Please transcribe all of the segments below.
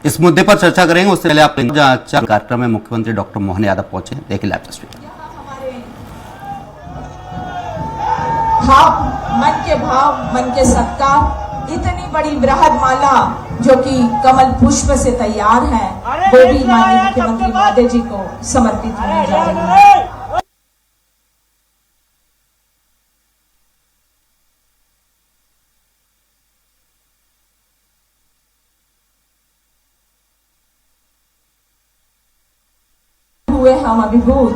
इस मुद्दे पर चर्चा करेंगे। उससे पहले आप कार्यक्रम में मुख्यमंत्री डॉक्टर मोहन यादव पहुंचे, देखिए लाइव तस्वीर। भाव, मन के भाव, मन के सत्कार, इतनी बड़ी बृहद माला जो कि कमल पुष्प से तैयार है, वो भी माननीय मुख्यमंत्री महोदय जी को समर्पित होने जा रही है। हुए हम अभिभूत,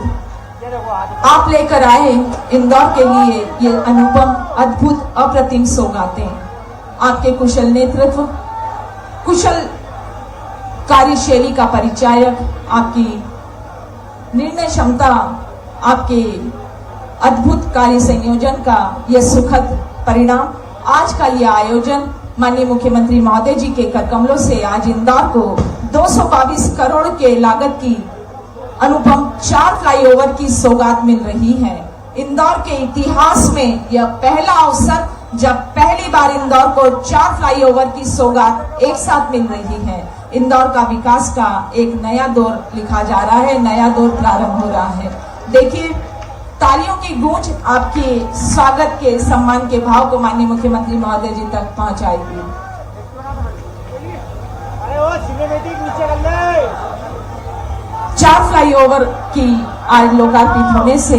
आप लेकर आए इंदौर के लिए ये अनुपम, अद्भुत, अप्रतिम सौगातें। आपके कुशल नेतृत्व, कुशल कार्यशैली का परिचायक, आपकी निर्णय क्षमता, आपके अद्भुत कार्य संयोजन का यह सुखद परिणाम, आज का यह आयोजन माननीय मुख्यमंत्री महोदय जी के कर कमलों से आज इंदौर को 222 करोड़ के लागत की अनुपम 4 फ्लाईओवर की सौगात मिल रही है। इंदौर के इतिहास में यह पहला अवसर जब पहली बार इंदौर को 4 फ्लाईओवर की सौगात एक साथ मिल रही है। इंदौर का विकास का एक नया दौर लिखा जा रहा है, नया दौर प्रारंभ हो रहा है। देखिए, तालियों की गूंज आपके स्वागत के, सम्मान के भाव को माननीय मुख्यमंत्री महोदय जी तक पहुंचाएगी। 4 फ्लाईओवर की आज लोकार्पित होने से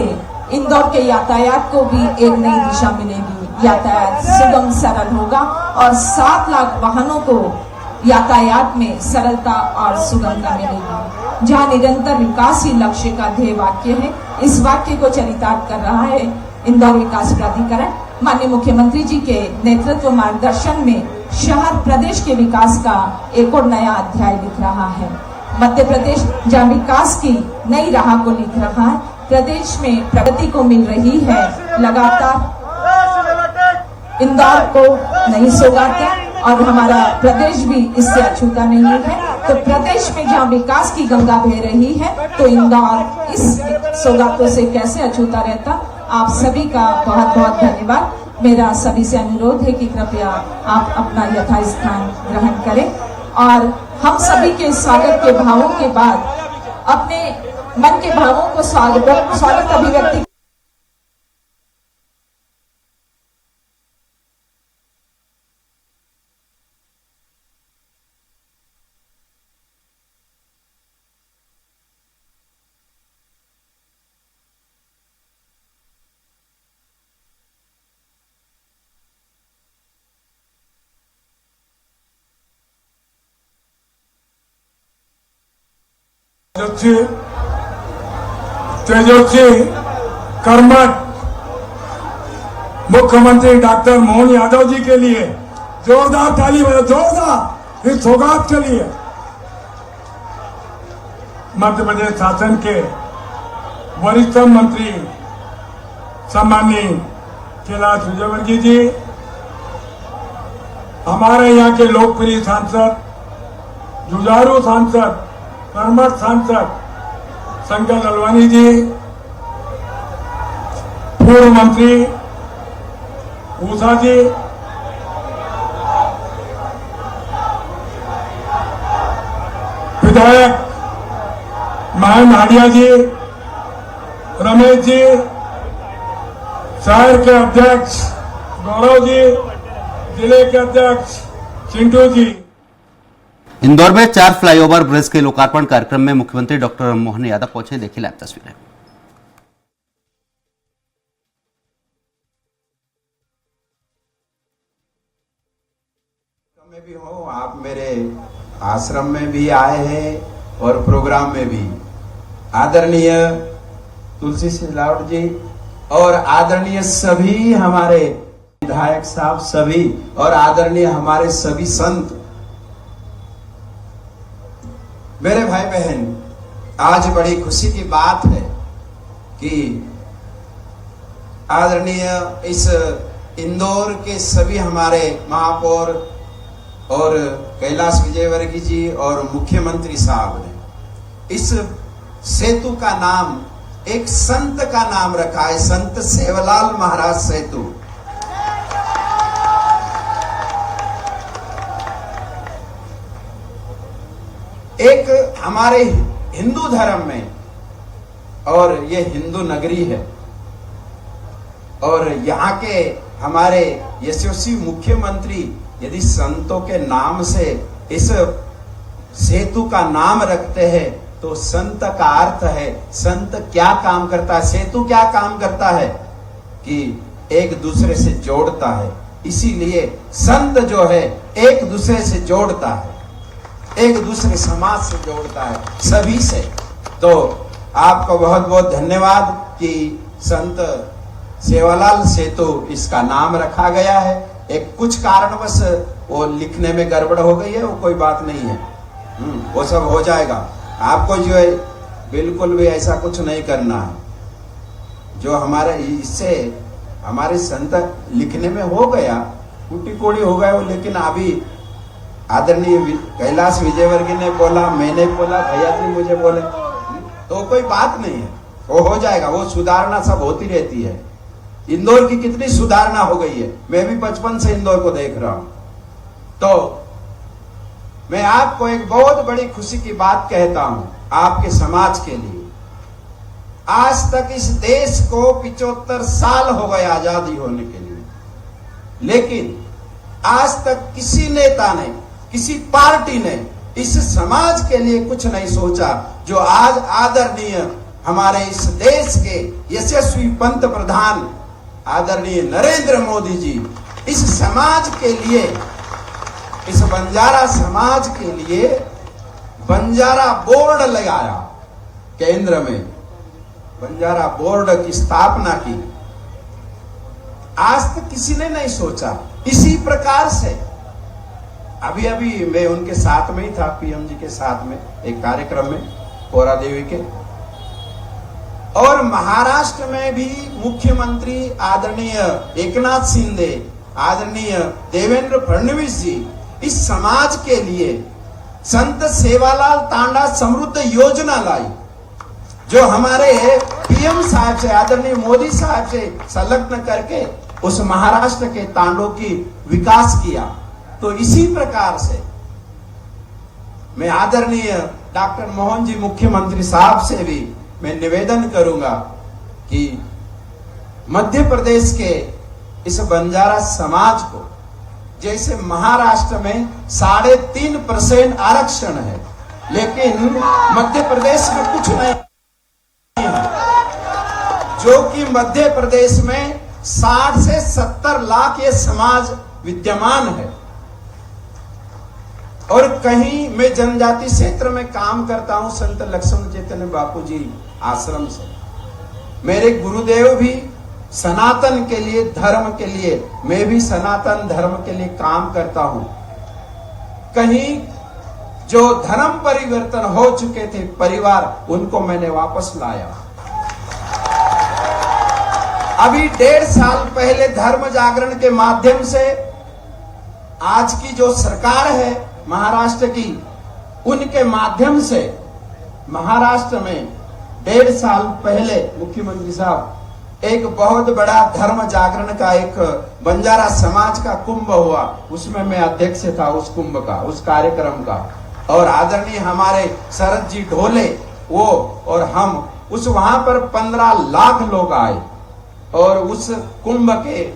इंदौर के यातायात को भी एक नई दिशा मिलेगी। यातायात सुगम, सरल होगा और 7 लाख वाहनों को यातायात में सरलता और सुगमता मिलेगी। जहां निरंतर विकास ही लक्ष्य का ध्येय वाक्य है, इस वाक्य को चरितार्थ कर रहा है इंदौर विकास प्राधिकरण। माननीय मुख्यमंत्री जी के नेतृत्व मार्गदर्शन में शहर प्रदेश के विकास का एक और नया अध्याय लिख रहा है। मध्य प्रदेश जहां विकास की नई राह को लिख रहा है, प्रदेश में प्रगति को मिल रही है लगातार। इंदौर को नई सौगातें और हमारा प्रदेश भी इससे अछूता नहीं है। तो प्रदेश में जहां विकास की गंगा बह रही है, तो इंदौर इस सौगातों से कैसे अछूता रहता। आप सभी का बहुत बहुत धन्यवाद। मेरा सभी से अनुरोध है कि कृपया आप अपना यथास्थान ग्रहण करें और हम सभी के स्वागत के भावों के बाद अपने मन के भावों को स्वागत अभिव्यक्ति तेजस्वी कर्मठ मुख्यमंत्री डॉक्टर मोहन यादव जी के लिए जोरदार ताली बजाओ, जोरदार इस सौगात के लिए। मध्य प्रदेश शासन के वरिष्ठ मंत्री सम्माननीय कैलाश विजयवर्गीय जी, हमारे यहाँ के लोकप्रिय सांसद, जुझारू सांसद, कर्मठ सांसद शंकर ललवानी जी, पूर्व मंत्री उषा जी, विधायक महेंद्र हाडिया जी, रमेश जी, शहर के अध्यक्ष गौरव जी, जिले के अध्यक्ष चिंटू जी। इंदौर में 4 फ्लाईओवर ब्रिज के लोकार्पण कार्यक्रम में मुख्यमंत्री डॉक्टर मोहन यादव पहुंचे, देखिए लाइव तस्वीरें। में भी हो, आप मेरे आश्रम में भी आए हैं और प्रोग्राम में भी। आदरणीय तुलसी सिलावट जी और आदरणीय सभी हमारे विधायक साहब सभी और आदरणीय हमारे सभी संत, मेरे भाई बहन, आज बड़ी खुशी की बात है कि आदरणीय इस इंदौर के सभी हमारे महापौर और कैलाश विजयवर्गीय जी और मुख्यमंत्री साहब ने इस सेतु का नाम एक संत का नाम रखा है, संत सेवालाल महाराज सेतु। एक हमारे हिंदू धर्म में, और ये हिंदू नगरी है, और यहाँ के हमारे यशस्वी मुख्यमंत्री यदि संतों के नाम से इस सेतु का नाम रखते हैं तो संत का अर्थ है संत क्या काम करता है, सेतु क्या काम करता है कि एक दूसरे से जोड़ता है। इसीलिए संत जो है एक दूसरे से जोड़ता है, एक दूसरे समाज से जोड़ता है, सभी से। तो आपको बहुत बहुत धन्यवाद कि संत सेवालाल सेतु इसका नाम रखा गया है। एक कुछ कारणवश वो लिखने में गड़बड़ हो गई है, वो कोई बात नहीं है, वो सब हो जाएगा। आपको जो है बिल्कुल भी ऐसा कुछ नहीं करना है। जो हमारे इससे हमारे संत लिखने में हो गया, कुटी कोड़ी हो गया वो, लेकिन अभी आदरणीय कैलाश विजयवर्गीय ने बोला, मैंने बोला, भैया जी मुझे बोले, तो कोई बात नहीं है, वो हो जाएगा। वो सुधारना सब होती रहती है। इंदौर की कितनी सुधारना हो गई है, मैं भी बचपन से इंदौर को देख रहा हूं। तो मैं आपको एक बहुत बड़ी खुशी की बात कहता हूं आपके समाज के लिए। आज तक इस देश को 75 साल हो गए आजादी होने के लिए, लेकिन आज तक किसी नेता ने, किसी पार्टी ने इस समाज के लिए कुछ नहीं सोचा। जो आज आदरणीय हमारे इस देश के यशस्वी पंत प्रधान आदरणीय नरेंद्र मोदी जी इस समाज के लिए, इस बंजारा समाज के लिए बंजारा बोर्ड लगाया, केंद्र में बंजारा बोर्ड की स्थापना की। आज तक किसी ने नहीं सोचा। इसी प्रकार से अभी अभी मैं उनके साथ में ही था, पीएम जी के साथ में एक कार्यक्रम में पोरा देवी के, और महाराष्ट्र में भी मुख्यमंत्री आदरणीय एकनाथ शिंदे, आदरणीय देवेंद्र फडणवीस जी इस समाज के लिए संत सेवालाल तांडा समृद्ध योजना लाई, जो हमारे पीएम साहब से, आदरणीय मोदी साहब से संलग्न करके उस महाराष्ट्र के तांडों की विकास किया। तो इसी प्रकार से मैं आदरणीय डॉक्टर मोहन जी मुख्यमंत्री साहब से भी मैं निवेदन करूंगा कि मध्य प्रदेश के इस बंजारा समाज को, जैसे महाराष्ट्र में 3.5% आरक्षण है, लेकिन मध्य प्रदेश में कुछ नहीं है, जो कि मध्य प्रदेश में 60 से 70 लाख ये समाज विद्यमान है। और कहीं मैं जनजाति क्षेत्र में काम करता हूं, संत लक्ष्मण चैतन्य बापू जी आश्रम से। मेरे गुरुदेव भी सनातन के लिए, धर्म के लिए, मैं भी सनातन धर्म के लिए काम करता हूं। कहीं जो धर्म परिवर्तन हो चुके थे परिवार, उनको मैंने वापस लाया। अभी 1.5 साल पहले धर्म जागरण के माध्यम से आज की जो सरकार है महाराष्ट्र की, उनके माध्यम से महाराष्ट्र में 1.5 साल पहले मुख्यमंत्री साहब एक बहुत बड़ा धर्म जागरण का एक बंजारा समाज का कुंभ हुआ, उसमें मैं अध्यक्ष था उस कुंभ का, उस कार्यक्रम का। और आदरणीय हमारे शरद जी ढोले वो और हम, उस वहां पर 15 लाख लोग आए, और उस कुंभ के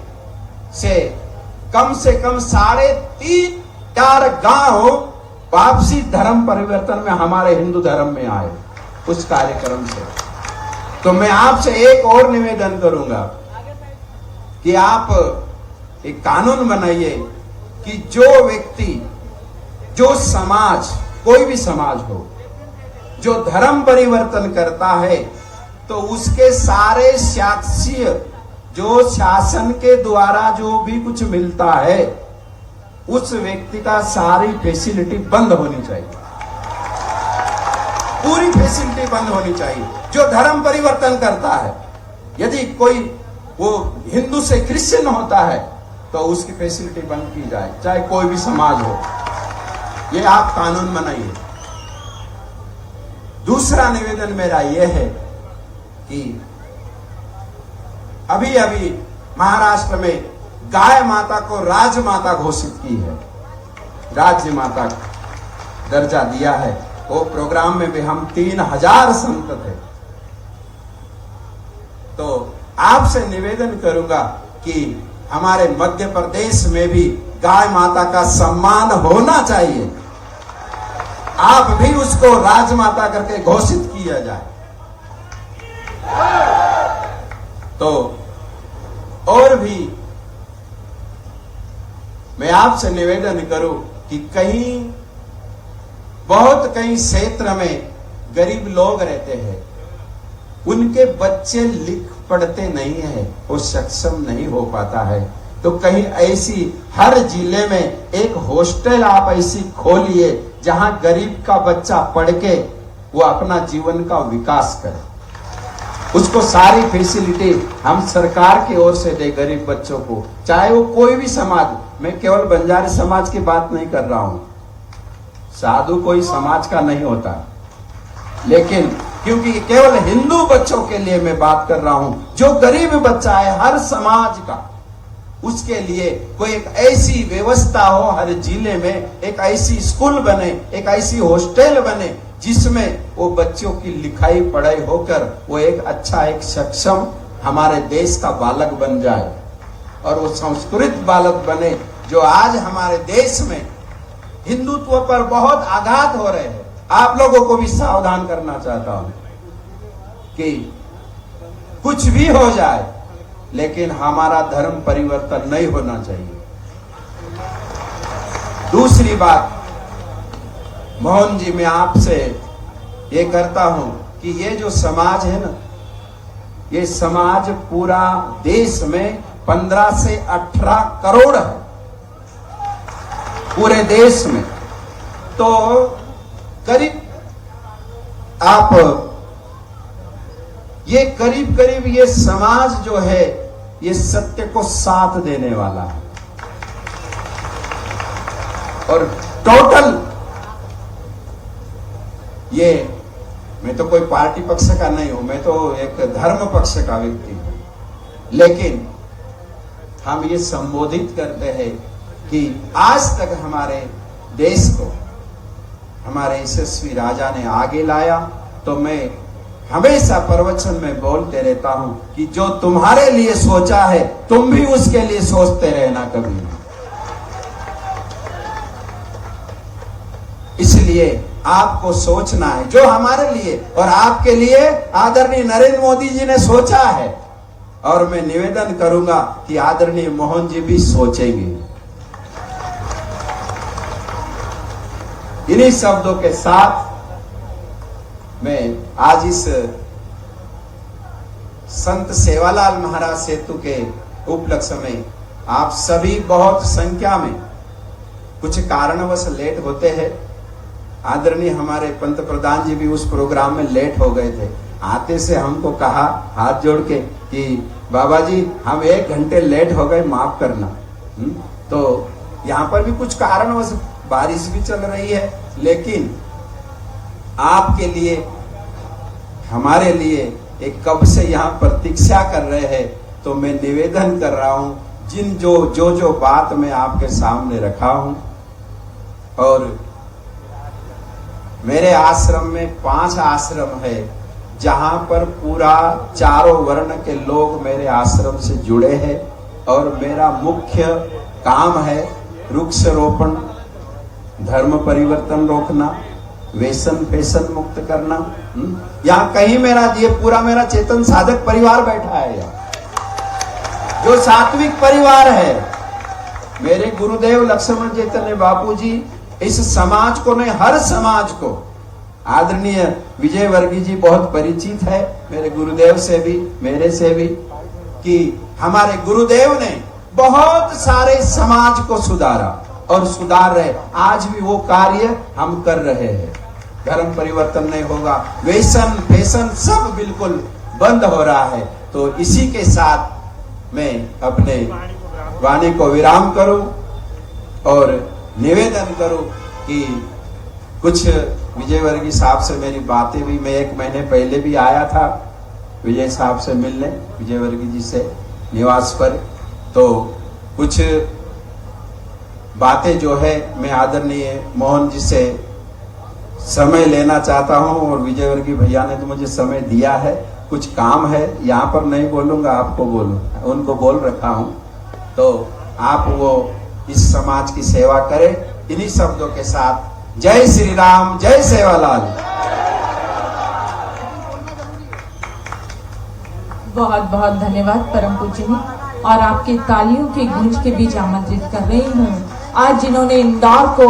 से कम 3.5-4 गांव वापसी धर्म परिवर्तन में हमारे हिंदू धर्म में आए उस कार्यक्रम से। तो मैं आपसे एक और निवेदन करूंगा कि आप एक कानून बनाइए कि जो व्यक्ति, जो समाज, कोई भी समाज हो, जो धर्म परिवर्तन करता है तो उसके सारे शासकीय, जो शासन के द्वारा जो भी कुछ मिलता है, उस व्यक्ति का सारी फैसिलिटी बंद होनी चाहिए, पूरी फैसिलिटी बंद होनी चाहिए। जो धर्म परिवर्तन करता है, यदि कोई वो हिंदू से क्रिश्चियन होता है तो उसकी फैसिलिटी बंद की जाए, चाहे कोई भी समाज हो। ये आप कानून बनाइए। दूसरा निवेदन मेरा यह है कि अभी अभी महाराष्ट्र में गाय माता को राजमाता घोषित की है, राज्य माता दर्जा दिया है। वो प्रोग्राम में भी हम 3000 संत थे। तो आपसे निवेदन करूंगा कि हमारे मध्य प्रदेश में भी गाय माता का सम्मान होना चाहिए। आप भी उसको राजमाता करके घोषित किया जाए। तो और भी मैं आपसे निवेदन करूं कि बहुत कई क्षेत्र में गरीब लोग रहते हैं, उनके बच्चे लिख पढ़ते नहीं है, वो सक्षम नहीं हो पाता है। तो कहीं ऐसी हर जिले में एक हॉस्टल आप ऐसी खोलिए जहां गरीब का बच्चा पढ़ के वो अपना जीवन का विकास करे। उसको सारी फैसिलिटी हम सरकार की ओर से दे गरीब बच्चों को, चाहे वो कोई भी समाज। मैं केवल बंजारी समाज की बात नहीं कर रहा हूं, साधु कोई समाज का नहीं होता, लेकिन क्योंकि केवल हिंदू बच्चों के लिए मैं बात कर रहा हूं, जो गरीब बच्चा है हर समाज का, उसके लिए कोई एक ऐसी व्यवस्था हो, हर जिले में एक ऐसी स्कूल बने, एक ऐसी हॉस्टल बने जिसमें वो बच्चों की लिखाई पढ़ाई होकर वो एक अच्छा, एक सक्षम हमारे देश का बालक बन जाए और वो संस्कृत बालक बने। जो आज हमारे देश में हिंदुत्व पर बहुत आघात हो रहे हैं, आप लोगों को भी सावधान करना चाहता हूं कि कुछ भी हो जाए लेकिन हमारा धर्म परिवर्तन नहीं होना चाहिए। दूसरी बात, मोहन जी, मैं आपसे ये करता हूं कि ये जो समाज है ना, ये समाज पूरा देश में 15 से 18 करोड़ है पूरे देश में। तो करीब आप ये करीब ये समाज जो है ये सत्य को साथ देने वाला है और टोटल ये, मैं तो कोई पार्टी पक्ष का नहीं हूं, मैं तो एक धर्म पक्ष का व्यक्ति हूं, लेकिन हम ये संबोधित करते हैं कि आज तक हमारे देश को हमारे यशस्वी राजा ने आगे लाया। तो मैं हमेशा प्रवचन में बोलते रहता हूं कि जो तुम्हारे लिए सोचा है तुम भी उसके लिए सोचते रहना कभी। इसलिए आपको सोचना है जो हमारे लिए और आपके लिए आदरणीय नरेंद्र मोदी जी ने सोचा है, और मैं निवेदन करूंगा कि आदरणीय मोहन जी भी सोचेंगे। इन्हीं शब्दों के साथ मैं आज इस संत सेवालाल महाराज सेतु के उपलक्ष्य में आप सभी बहुत संख्या में, कुछ कारणवश लेट होते हैं, आदरणीय हमारे पंत प्रधान जी भी उस प्रोग्राम में लेट हो गए थे। आते से हमको कहा हाथ जोड़ के कि बाबा जी हम 1 घंटे लेट हो गए, माफ करना। तो यहाँ पर भी कुछ कारणवश, बारिश भी चल रही है, लेकिन आपके लिए, हमारे लिए एक कब से यहाँ प्रतीक्षा कर रहे हैं। तो मैं निवेदन कर रहा हूँ, जिन जो बात मैं आपके सामने रखा हूँ, और मेरे आश्रम में 5 आश्रम है जहां पर पूरा चारों वर्ण के लोग मेरे आश्रम से जुड़े हैं, और मेरा मुख्य काम है वृक्षारोपण, धर्म परिवर्तन रोकना, व्यसन फैशन मुक्त करना। यहाँ कहीं ये पूरा मेरा चेतन साधक परिवार बैठा है यहाँ, जो सात्विक परिवार है। मेरे गुरुदेव लक्ष्मण चैतन्य बापू जी इस समाज को नहीं, हर समाज को, आदरणीय विजय वर्गीय जी बहुत परिचित है मेरे गुरुदेव से भी, मेरे से भी, कि हमारे गुरुदेव ने बहुत सारे समाज को सुधारा और सुधार रहे। आज भी वो कार्य हम कर रहे हैं। धर्म परिवर्तन नहीं होगा, व्यसन फैशन सब बिल्कुल बंद हो रहा है। तो इसी के साथ मैं अपने वाणी को विराम करूं और निवेदन करूं कि कुछ विजय वर्गीय साहब से मेरी बातें भी, मैं 1 महीने पहले भी आया था विजय साहब से मिलने, विजय वर्गीय जी से निवास पर। तो कुछ बातें जो है मैं आदरणीय मोहन जी से समय लेना चाहता हूं और विजयवर्गीय भैया ने तो मुझे समय दिया है। कुछ काम है, यहाँ पर नहीं बोलूंगा, आपको बोलूंगा, उनको बोल रखा हूं, तो आप वो इस समाज की सेवा करें। इन्हीं शब्दों के साथ जय श्री राम, जय सेवालाल। बहुत बहुत धन्यवाद परम पूज्य जी, और आपकी तालियों की गूंज के बीच आमंत्रित कर रही हूँ आज जिन्होंने इंदौर को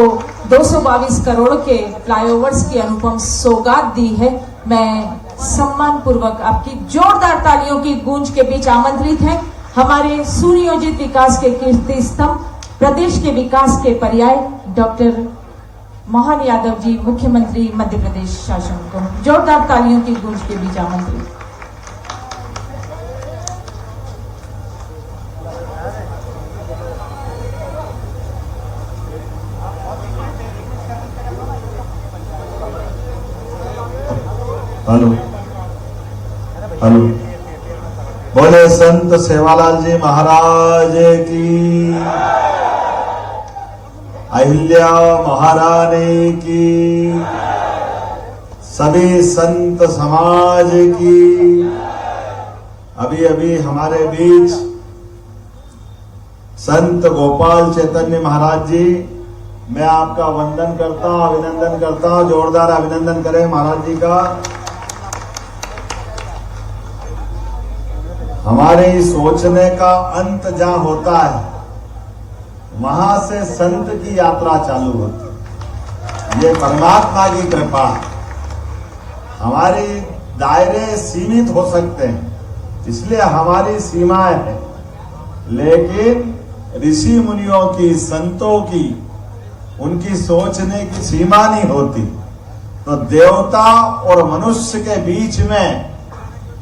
222 करोड़ के फ्लाईओवर्स की अनुपम सौगात दी है। मैं सम्मान पूर्वक आपकी जोरदार तालियों की गूंज के बीच आमंत्रित है हमारे सुनियोजित विकास के कीर्ति स्तंभ, प्रदेश के विकास के पर्याय डॉक्टर मोहन यादव जी, मुख्यमंत्री मध्य प्रदेश शासन को जोरदार तालियों की गूंज के बीच आमंत्रित। हेलो हेलो, बोले संत सेवालाल जी महाराज की, अहिल्या महारानी की, सभी संत समाज की। अभी अभी हमारे बीच संत गोपाल चैतन्य महाराज जी, मैं आपका वंदन करता हूं, अभिनंदन करता हूं। जोरदार अभिनंदन करें महाराज जी का। हमारे सोचने का अंत जहां होता है वहां से संत की यात्रा चालू होती है। ये परमात्मा की कृपा। हमारी दायरे सीमित हो सकते हैं, इसलिए हमारी सीमाएं हैं, लेकिन ऋषि मुनियों की, संतों की, उनकी सोचने की सीमा नहीं होती। तो देवता और मनुष्य के बीच में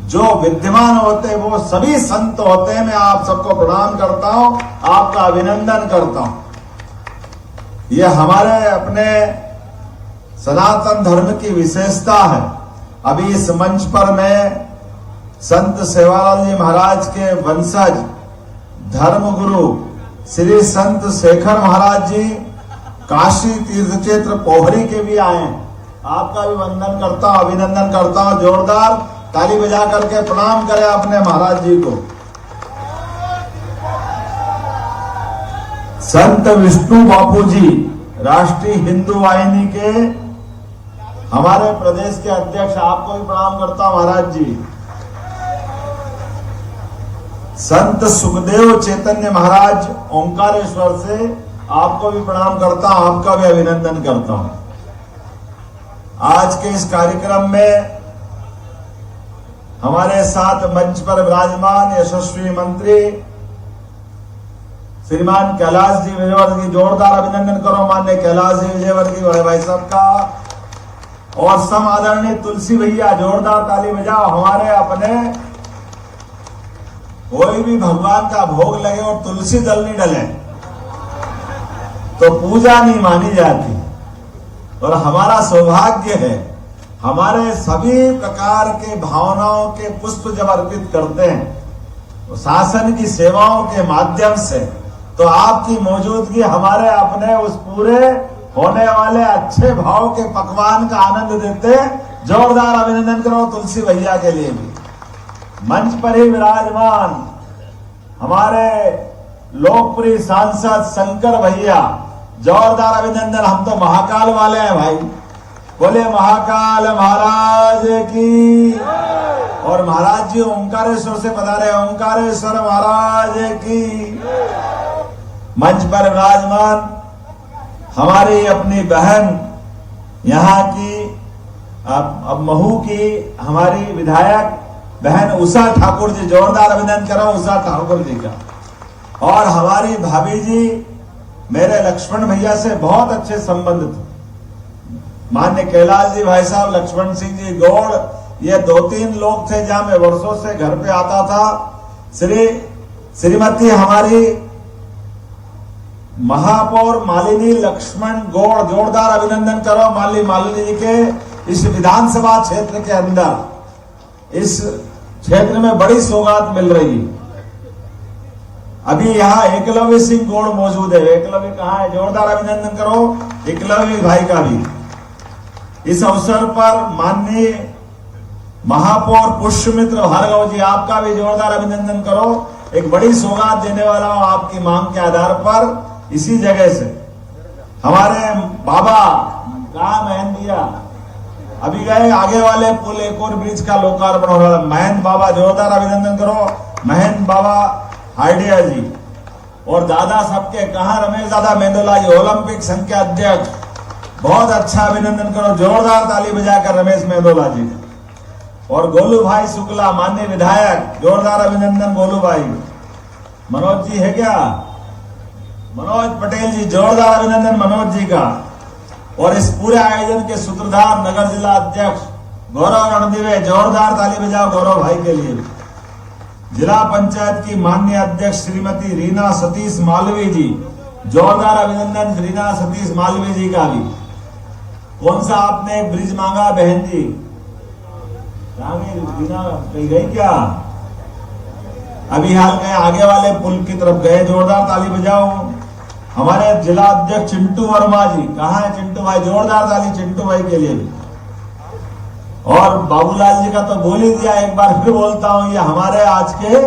जो विद्यमान होते हैं वो सभी संत होते हैं। मैं आप सबको प्रणाम करता हूं, आपका अभिनंदन करता हूं। ये हमारे अपने सनातन धर्म की विशेषता है। अभी इस मंच पर मैं संत सेवालाल जी महाराज के वंशज धर्मगुरु श्री संत शेखर महाराज जी काशी तीर्थ क्षेत्र पोहरी के भी आए हैं। आपका भी वंदन करता हूं, अभिनंदन करता हूं। जोरदार ताली बजा करके प्रणाम करें अपने महाराज जी को। संत विष्णु बापू जी राष्ट्रीय हिंदू वाहिनी के हमारे प्रदेश के अध्यक्ष, आपको भी प्रणाम करता हूं महाराज जी। संत सुखदेव चैतन्य महाराज ओंकारेश्वर से, आपको भी प्रणाम करता हूं, आपका भी अभिनंदन करता हूं। आज के इस कार्यक्रम में हमारे साथ मंच पर विराजमान यशस्वी मंत्री श्रीमान कैलाश जी विजयवर्गीय, जोरदार अभिनंदन करो माननीय कैलाश जी विजयवर्गीय बड़े भाई साहब का। और सम आदरणीय तुलसी भैया, जोरदार ताली बजाओ। हमारे अपने कोई भी भगवान का भोग लगे और तुलसी दल नहीं डले तो पूजा नहीं मानी जाती। और हमारा सौभाग्य है, हमारे सभी प्रकार के भावनाओं के पुष्प जब अर्पित करते हैं तो शासन की सेवाओं के माध्यम से, तो आपकी मौजूदगी हमारे अपने उस पूरे होने वाले अच्छे भाव के पकवान का आनंद देते। जोरदार अभिनंदन करो तुलसी भैया के लिए भी। मंच पर ही विराजमान हमारे लोकप्रिय सांसद शंकर भैया, जोरदार अभिनंदन। हम तो महाकाल वाले हैं भाई, बोले महाकाल महाराज की। और महाराज जी ओंकारेश्वर से बता रहे, ओंकारेश्वर महाराज की। मंच पर विराजमान हमारी अपनी बहन, यहाँ की अब महू की हमारी विधायक बहन उषा ठाकुर जी, जोरदार अभिनंदन करो उषा ठाकुर जी का। और हमारी भाभी जी, मेरे लक्ष्मण भैया से बहुत अच्छे संबंध थे। मान्य कैलाश जी भाई साहब, लक्ष्मण सिंह जी गौड़, ये 2-3 लोग थे जहां मैं वर्षों से घर पे आता था। श्रीमती हमारी महापौर मालिनी लक्ष्मण गौड़, जोरदार अभिनंदन करो मालिनी जी के। इस विधानसभा क्षेत्र के अंदर, इस क्षेत्र में बड़ी सौगात मिल रही है। अभी यहाँ एकलव्य सिंह गौड़ मौजूद है। एकलव्य कहाँ है? जोरदार अभिनंदन करो एकलव्य भाई का भी। इस अवसर पर माननीय महापौर पुष्यमित्र भार्गव जी, आपका भी जोरदार अभिनंदन करो। एक बड़ी सौगात देने वाला हूं आपकी मांग के आधार पर। इसी जगह से हमारे बाबा कहा महन भैया अभी गए, आगे वाले पुल एक और ब्रिज का लोकार्पण हो रहा है। महंत बाबा, जोरदार अभिनंदन करो महंत बाबा हाइडिया जी। और दादा सबके कहा रमेश दादा मेंदोला जी, ओलंपिक संघ के अध्यक्ष, बहुत अच्छा अभिनंदन करो, जोरदार ताली बजाकर रमेश मेंदोला जी। और गोलू भाई शुक्ला माननीय विधायक, जोरदार अभिनंदन गोलू भाई। मनोज जी है क्या? मनोज पटेल जी, जोरदार अभिनंदन मनोज जी का। और इस पूरे आयोजन के सूत्रधार नगर जिला अध्यक्ष गौरव रणदिवे, जोरदार ताली बजाओ गौरव भाई के लिए। जिला पंचायत की माननीय अध्यक्ष श्रीमती रीना सतीश मालवी जी, जोरदार अभिनंदन रीना सतीश मालवी जी का भी। कौन सा आपने एक ब्रिज मांगा बहन जी? कहाँ गई रीना? कहीं गई क्या? अभी हाल गए, आगे वाले पुल की तरफ गए, जोरदार ताली बजाओ। हमारे जिला अध्यक्ष चिंटू वर्मा जी, कहाँ है चिंटू भाई? जोरदार ताली चिंटू भाई के लिए भी। और बाबूलाल जी का तो बोल ही दिया, एक बार फिर बोलता हूं, ये हमारे आज के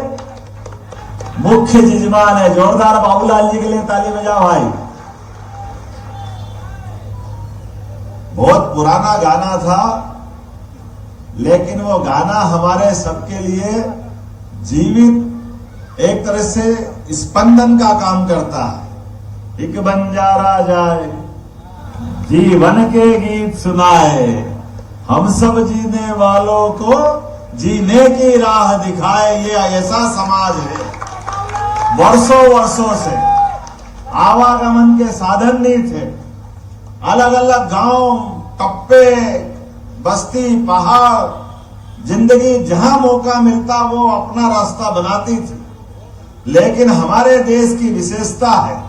मुख्य जजमान है। जोरदार बाबूलाल जी के लिए ताली बजाओ भाई। बहुत पुराना गाना था, लेकिन वो गाना हमारे सबके लिए जीवित एक तरह से स्पंदन का काम करता है। एक बंजारा जाए जीवन के गीत सुनाए, हम सब जीने वालों को जीने की राह दिखाए। ये ऐसा समाज है, वर्षों वर्षों से आवागमन के साधन नहीं थे, अलग अलग गांव, टप्पे, बस्ती, पहाड़, जिंदगी जहां मौका मिलता वो अपना रास्ता बनाती थी। लेकिन हमारे देश की विशेषता है,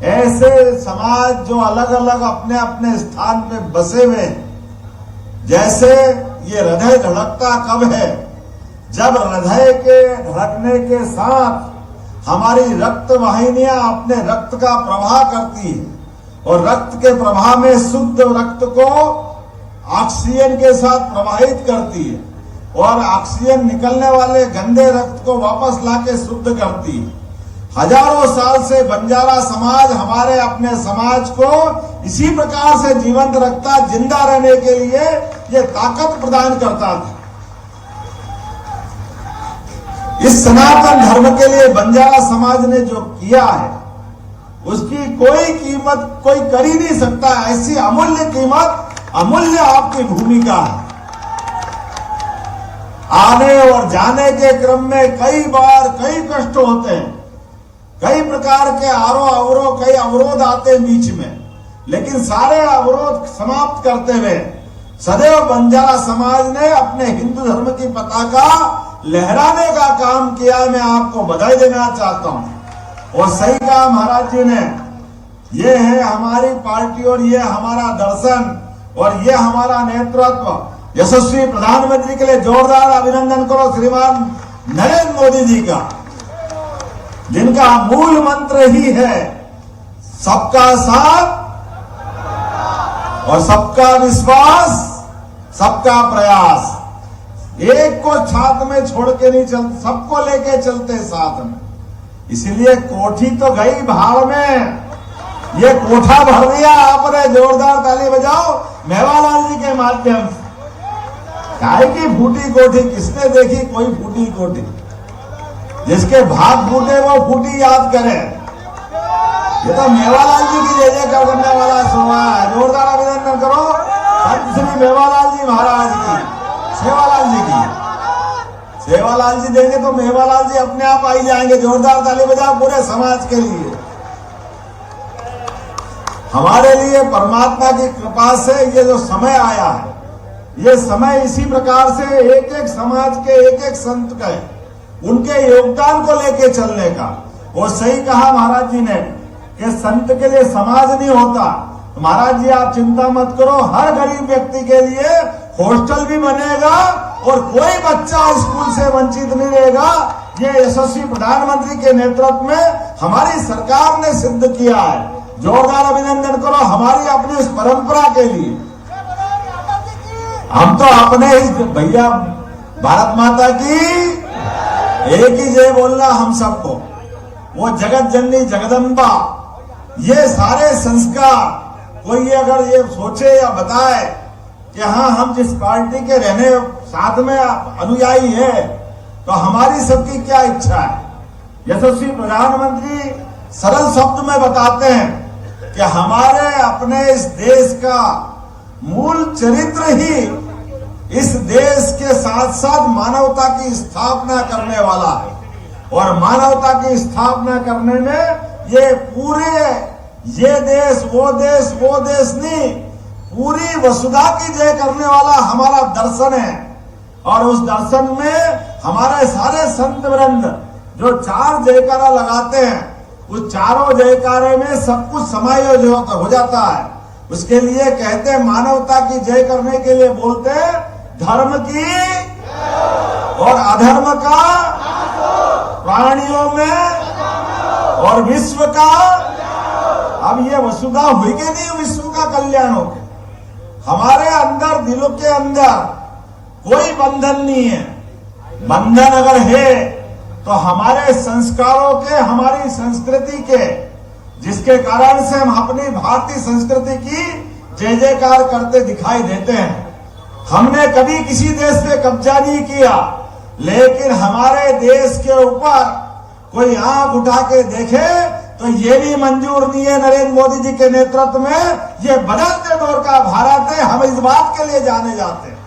ऐसे समाज जो अलग अलग अपने अपने स्थान पे बसे हुए हैं। जैसे ये हृदय धड़कता कब है? जब हृदय के धड़कने के साथ हमारी रक्त वाहिनियां अपने रक्त का प्रवाह करती है, और रक्त के प्रवाह में शुद्ध रक्त को ऑक्सीजन के साथ प्रवाहित करती है, और ऑक्सीजन निकलने वाले गंदे रक्त को वापस लाके शुद्ध करती है। हजारों साल से बंजारा समाज हमारे अपने समाज को इसी प्रकार से जीवंत रखता, जिंदा रहने के लिए ये ताकत प्रदान करता था। इस सनातन धर्म के लिए बंजारा समाज ने जो किया है, उसकी कोई कीमत कोई कर ही नहीं सकता। ऐसी अमूल्य कीमत, अमूल्य आपकी भूमिका है। आने और जाने के क्रम में कई बार कई कष्ट होते हैं, कई प्रकार के कई अवरोध आते हैं बीच में, लेकिन सारे अवरोध समाप्त करते हुए सदैव बंजारा समाज ने अपने हिंदू धर्म की पताका लहराने का काम किया। मैं आपको बधाई देना चाहता हूं। और सही कहा महाराज जी ने, ये है हमारी पार्टी और ये हमारा दर्शन और ये हमारा नेतृत्व। यशस्वी प्रधानमंत्री के लिए जोरदार अभिनंदन करो श्रीमान नरेंद्र मोदी जी का, जिनका मूल मंत्र ही है सबका साथ और सबका विश्वास, सबका प्रयास। एक को छात में छोड़ के नहीं चलते, सबको लेके चलते साथ में। इसलिए कोठी तो गई भाड़ में, ये कोठा भर दिया आपने। जोरदार ताली बजाओ मेवालाल जी के माध्यम से। काय की फूटी कोठी किसने देखी? कोई फूटी कोठी, जिसके भाग फूटे वो फूटी याद करे। ये तो मेवालाल जी की जय जयकार करने वाला सोहा है। जोरदार अभिनंदन करो संत श्री मेवालाल जी महाराज की, सेवालाल जी की। सेवालाल जी देंगे तो मेवालाल जी अपने आप आई जाएंगे। जोरदार ताली बजाओ पूरे समाज के लिए। हमारे लिए परमात्मा की कृपा से ये जो समय आया है, ये समय इसी प्रकार से एक एक समाज के एक एक संत का है, उनके योगदान को लेके चलने का। और सही कहा महाराज जी ने कि संत के लिए समाज नहीं होता। तो महाराज जी आप चिंता मत करो, हर गरीब व्यक्ति के लिए हॉस्टल भी बनेगा और कोई बच्चा स्कूल से वंचित नहीं रहेगा। ये यशस्वी प्रधानमंत्री के नेतृत्व में हमारी सरकार ने सिद्ध किया है। जोरदार अभिनंदन करो हमारी अपनी उस परंपरा के लिए। हम तो अपने ही भैया, भारत माता की एक ही जय बोलना हम सबको। वो जगत जननी जगदम्बा, ये सारे संस्कार कोई अगर ये सोचे या बताए कि हाँ हम जिस पार्टी के रहने साथ में अनुयायी है तो हमारी सबकी क्या इच्छा है। यशस्वी प्रधानमंत्री सरल शब्द में बताते हैं कि हमारे अपने इस देश का मूल चरित्र ही इस देश के साथ साथ मानवता की स्थापना करने वाला है, और मानवता की स्थापना करने में ये पूरे ये देश वो देश नहीं, पूरी वसुधा की जय करने वाला हमारा दर्शन है। और उस दर्शन में हमारे सारे संत वृंद जो 4 जयकारा लगाते हैं, उस चारों जयकारे में सब कुछ समायोजित हो जाता है। उसके लिए कहते हैं मानवता की जय करने के लिए बोलते हैं धर्म की और अधर्म का, प्राणियों में और विश्व का। अब ये वसुधा हुई कि नहीं, विश्व का कल्याण हो गया। हमारे अंदर, दिलों के अंदर कोई बंधन नहीं है। बंधन अगर है तो हमारे संस्कारों के, हमारी संस्कृति के, जिसके कारण से हम अपनी भारतीय संस्कृति की जय जयकार करते दिखाई देते हैं। हमने कभी किसी देश पे कब्जा नहीं किया, लेकिन हमारे देश के ऊपर कोई आंख उठा के देखे तो ये भी मंजूर नहीं है। नरेंद्र मोदी जी के नेतृत्व में ये बदलते दौर का भारत है। हम इस बात के लिए जाने जाते हैं,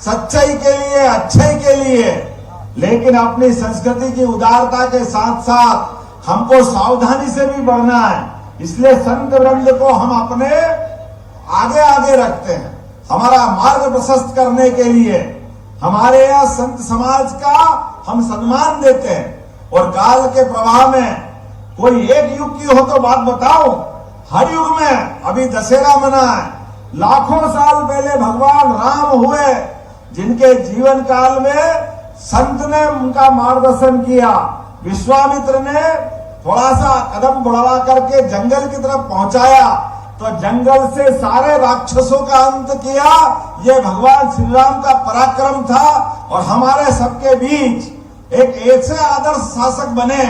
सच्चाई के लिए, अच्छाई के लिए, लेकिन अपनी संस्कृति की उदारता के साथ साथ हमको सावधानी से भी बढ़ना है। इसलिए संत वृंद को हम अपने आगे आगे रखते हैं, हमारा मार्ग प्रशस्त करने के लिए। हमारे यहाँ संत समाज का हम सम्मान देते हैं, और काल के प्रभाव में कोई एक युग की हो तो बात बताओ, हर युग में अभी दशहरा मना है, लाखों साल पहले भगवान राम हुए, जिनके जीवन काल में संत ने उनका मार्गदर्शन किया। विश्वामित्र ने थोड़ा सा कदम बढ़ा करके जंगल की तरफ पहुंचाया तो जंगल से सारे राक्षसों का अंत किया। ये भगवान श्री राम का पराक्रम था। और हमारे सबके बीच एक ऐसे आदर्श शासक बने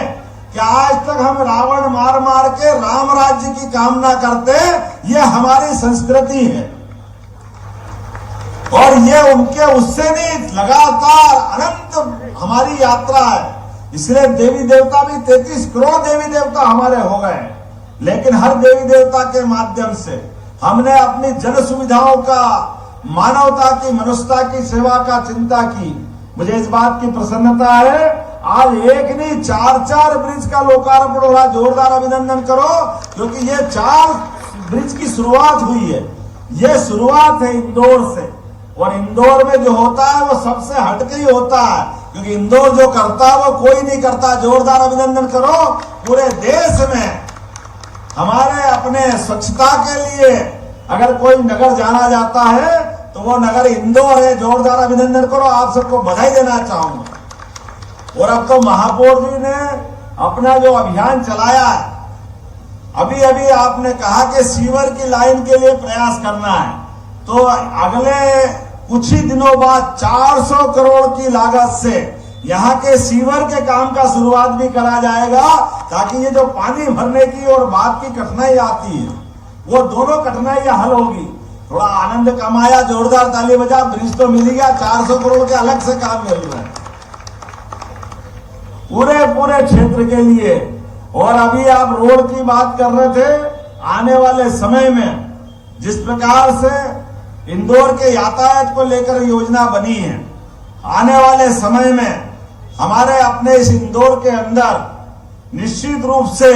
कि आज तक हम रावण मार मार के राम राज्य की कामना करते, ये हमारी संस्कृति है। और ये उनके उससे नहीं, लगातार अनंत हमारी यात्रा है। इसलिए देवी देवता भी 33 करोड़ देवी देवता हमारे हो गए, लेकिन हर देवी देवता के माध्यम से हमने अपनी जन सुविधाओं का, मानवता की, मनुष्यता की सेवा का चिंता की। मुझे इस बात की प्रसन्नता है, आज एक नहीं 4 ब्रिज का लोकार्पण हो रहा। जोरदार अभिनंदन करो, क्योंकि ये 4 ब्रिज की शुरुआत हुई है। ये शुरुआत है इंदौर से, और इंदौर में जो होता है वो सबसे हटके ही होता है, क्योंकि इंदौर जो करता है वो कोई नहीं करता। जोरदार अभिनंदन करो। पूरे देश में हमारे अपने स्वच्छता के लिए अगर कोई नगर जाना जाता है तो वो नगर इंदौर है। जोरदार अभिनंदन करो, आप सबको बधाई देना चाहूंगा। और अब तो महापौर जी ने अपना जो अभियान चलाया है, अभी अभी आपने कहा कि सीवर की लाइन के लिए प्रयास करना है, तो अगले कुछ ही दिनों बाद 400 करोड़ की लागत से यहाँ के सीवर के काम का शुरुआत भी करा जाएगा, ताकि ये जो पानी भरने की और बात की कठिनाई आती है, वो दोनों कठिनाइयां हल होगी। थोड़ा आनंद कमाया, जोरदार ताली बजा। ब्रिज तो मिल गया, 400 करोड़ के अलग से काम मिल रहा है पूरे क्षेत्र के लिए। और अभी आप रोड की बात कर रहे थे, आने वाले समय में जिस प्रकार से इंदौर के यातायात को लेकर योजना बनी है, आने वाले समय में हमारे अपने इस इंदौर के अंदर निश्चित रूप से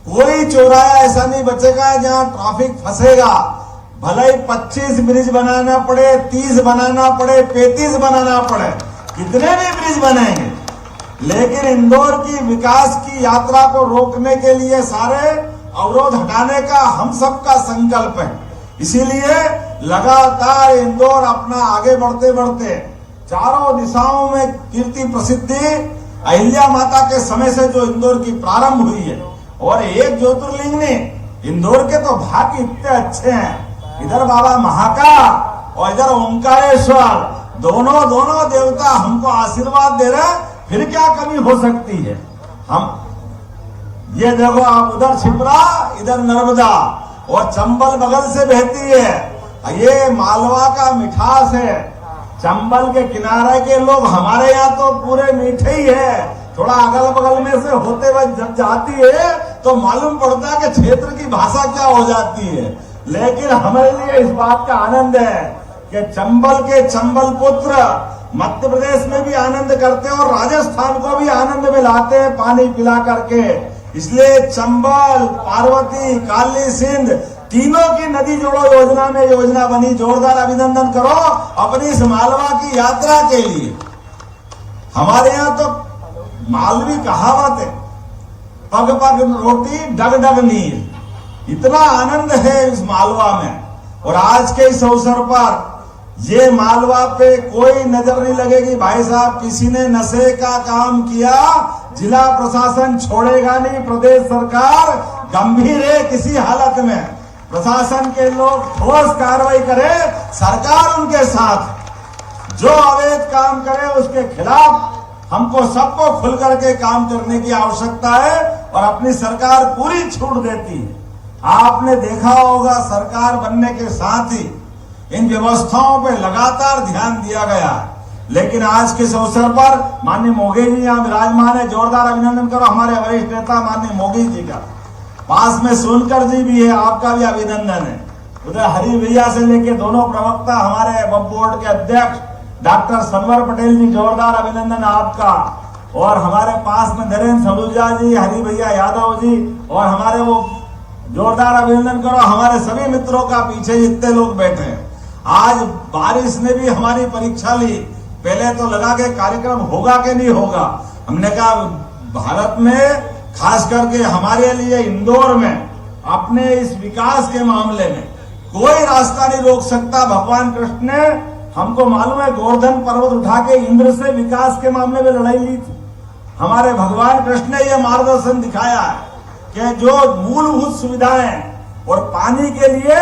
कोई चौराहा ऐसा नहीं बचेगा जहां ट्रैफिक फंसेगा। भले ही 25 ब्रिज बनाना पड़े, 30 बनाना पड़े, 35 बनाना पड़े, कितने भी ब्रिज बनेंगे, लेकिन इंदौर की विकास की यात्रा को रोकने के लिए सारे अवरोध हटाने का हम सबका संकल्प है। इसीलिए लगातार इंदौर अपना आगे बढ़ते बढ़ते चारों दिशाओं में कीर्ति प्रसिद्धि, अहिल्या माता के समय से जो इंदौर की प्रारंभ हुई है, और एक ज्योतिर्लिंग ने, इंदौर के तो भाग्य इतने अच्छे हैं इधर बाबा महाकाल और इधर ओंकारेश्वर, दोनों देवता हमको आशीर्वाद दे रहे हैं, फिर क्या कमी हो सकती है। हम ये देखो आप, उधर छिपरा इधर नर्मदा और चंबल बगल से बहती है। ये मालवा का मिठास है। चंबल के किनारे के लोग हमारे यहाँ तो पूरे मीठे ही है, थोड़ा अगल बगल में से होते हुए जब जाती है तो मालूम पड़ता है कि क्षेत्र की भाषा क्या हो जाती है। लेकिन हमारे लिए इस बात का आनंद है कि चंबल के चंबल पुत्र मध्य प्रदेश में भी आनंद करते हैं और राजस्थान को भी आनंद में लाते हैं पानी पिला करके। इसलिए चंबल, पार्वती, काली सिंध तीनों की नदी जोड़ो योजना में योजना बनी। जोरदार अभिनंदन करो अपनी इस मालवा की यात्रा के लिए। हमारे यहाँ तो मालवी कहावत है, पग पग रोटी डग डग नीर। इतना आनंद है इस मालवा में। और आज के इस अवसर पर ये मालवा पे कोई नजर नहीं लगेगी। भाई साहब, किसी ने नशे का काम किया, जिला प्रशासन छोड़ेगा नहीं। प्रदेश सरकार गंभीर है, किसी हालत में प्रशासन के लोग ठोस कार्रवाई करे, सरकार उनके साथ। जो अवैध काम करे उसके खिलाफ हमको सबको खुल करके काम करने की आवश्यकता है और अपनी सरकार पूरी छूट देती है। आपने देखा होगा सरकार बनने के साथ ही इन व्यवस्थाओं पे लगातार ध्यान दिया गया है। लेकिन आज के इस अवसर पर माननीय मोगी जी यहाँ विराजमान है। जोरदार अभिनंदन करो हमारे वरिष्ठ नेता माननीय मोगी जी का। पास में सोनकर जी भी है, आपका भी अभिनंदन है। उधर हरि भैया से लेके दोनों प्रवक्ता हमारे वक्फ बोर्ड के अध्यक्ष डॉक्टर सनवर पटेल जी, जोरदार अभिनंदन आपका। और हमारे पास में नरेंद्र सलूजा जी, हरि भैया यादव जी और हमारे वो जोरदार अभिनंदन करो हमारे सभी मित्रों का। पीछे जितने लोग बैठे हैं, आज बारिश ने भी हमारी परीक्षा ली। पहले तो लगा के कार्यक्रम होगा कि नहीं होगा। हमने कहा भारत में खास करके हमारे लिए इंदौर में अपने इस विकास के मामले में कोई रास्ता नहीं रोक सकता। भगवान कृष्ण ने हमको मालूम है गोवर्धन पर्वत उठा के इंद्र से विकास के मामले में लड़ाई ली थी। हमारे भगवान कृष्ण ने यह मार्गदर्शन दिखाया है कि जो मूलभूत सुविधाएं और पानी के लिए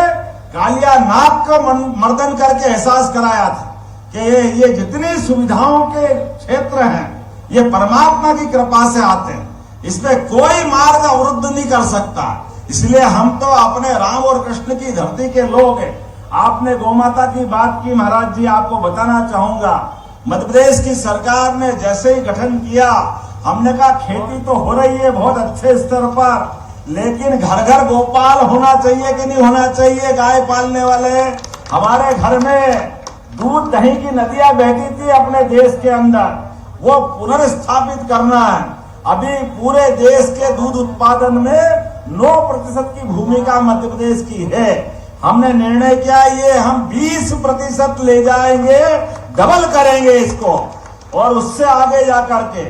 कालिया नाग का मर्दन करके एहसास कराया था कि ये जितनी सुविधाओं के क्षेत्र हैं ये परमात्मा की कृपा से आते हैं। इसमें कोई मार्ग अवरुद्ध नहीं कर सकता। इसलिए हम तो अपने राम और कृष्ण की धरती के लोग हैं। आपने गौमाता की बात की महाराज जी, आपको बताना चाहूंगा मध्य प्रदेश की सरकार ने जैसे ही गठन किया, हमने कहा खेती तो हो रही है बहुत अच्छे स्तर पर, लेकिन घर घर गोपाल होना चाहिए कि नहीं होना चाहिए। गाय पालने वाले हमारे घर में दूध दही की नदियां बहती थी अपने देश के अंदर, वो पुनर्स्थापित करना है। अभी पूरे देश के दूध उत्पादन में 9% की भूमिका मध्य प्रदेश की है। हमने निर्णय किया ये हम 20% ले जाएंगे, डबल करेंगे इसको और उससे आगे जाकर के